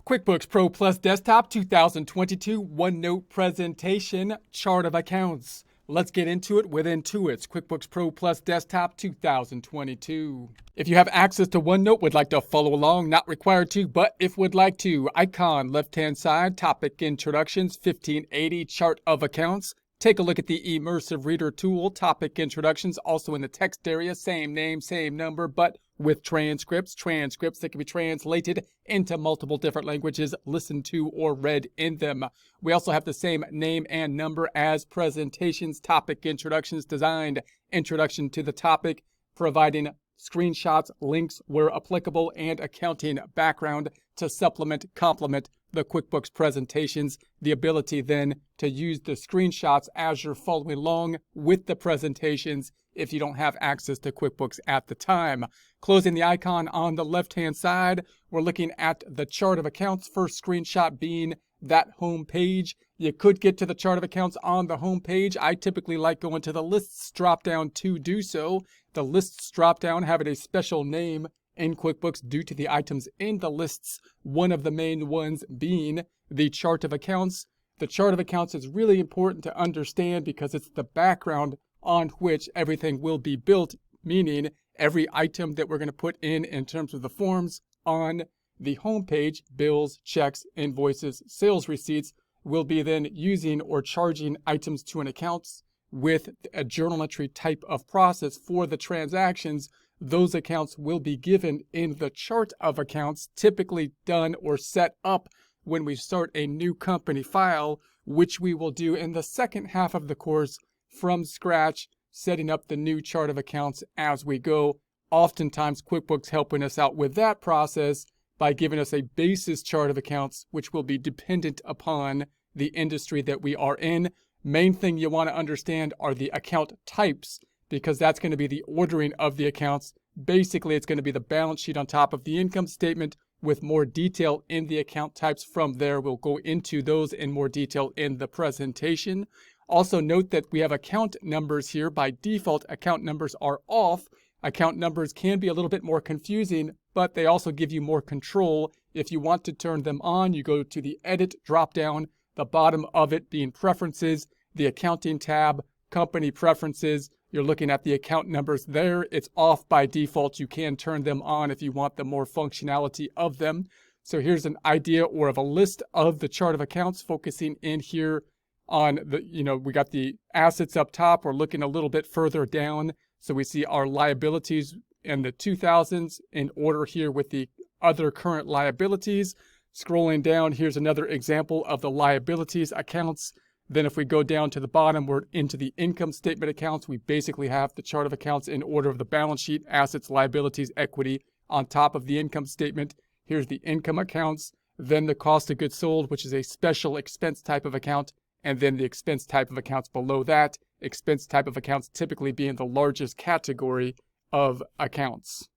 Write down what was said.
QuickBooks Pro Plus Desktop 2022 OneNote Presentation Chart of Accounts. Let's get into it with Intuit's QuickBooks Pro Plus Desktop 2022. If you have access to OneNote, would like to follow along, not required to, but if would like to, icon left-hand side, topic introductions, 1580 Chart of Accounts. Take a look at the Immersive Reader tool, topic introductions, also in the text area, same name, same number, but with transcripts that can be translated into multiple different languages, listened to or read in them. We also have the same name and number as presentations, topic introductions, designed introduction to the topic, providing screenshots, links where applicable, and accounting background to complement the QuickBooks presentations, the ability then to use the screenshots as you're following along with the presentations if you don't have access to QuickBooks at the time. Closing the icon on the left-hand side, we're looking at the chart of accounts, first screenshot being that home page. You could get to the chart of accounts on the home page. I typically like going to the lists drop-down to do so. The lists drop-down having a special name in QuickBooks due to the items in the lists, one of the main ones being the chart of accounts. The chart of accounts is really important to understand because it's the background on which everything will be built, meaning every item that we're going to put in terms of the forms on the home page, bills, checks, invoices, sales receipts, will be then using or charging items to an account with a journal entry type of process for the transactions. Those accounts will be given in the chart of accounts, typically done or set up when we start a new company file, which we will do in the second half of the course from scratch, setting up the new chart of accounts as we go. Oftentimes, QuickBooks helping us out with that process by giving us a basis chart of accounts, which will be dependent upon the industry that we are in. Main thing you want to understand are the account types, because that's going to be the ordering of the accounts. Basically, it's going to be the balance sheet on top of the income statement with more detail in the account types. From there, we'll go into those in more detail in the presentation. Also note that we have account numbers here. By default, account numbers are off. Account numbers can be a little bit more confusing, but they also give you more control. If you want to turn them on, you go to the Edit drop-down, the bottom of it being Preferences, the Accounting tab, Company Preferences. You're looking at the account numbers there. It's off by default. You can turn them on if you want the more functionality of them. So here's an idea or of a list of the chart of accounts, focusing in here on the, we got the assets up top. We're looking a little bit further down. So we see our liabilities in the 2000s in order here with the other current liabilities. Scrolling down, here's another example of the liabilities accounts. Then if we go down to the bottom, we're into the income statement accounts. We basically have the chart of accounts in order of the balance sheet, assets, liabilities, equity on top of the income statement. Here's the income accounts, then the cost of goods sold, which is a special expense type of account, and then the expense type of accounts below that. Expense type of accounts typically being the largest category of accounts.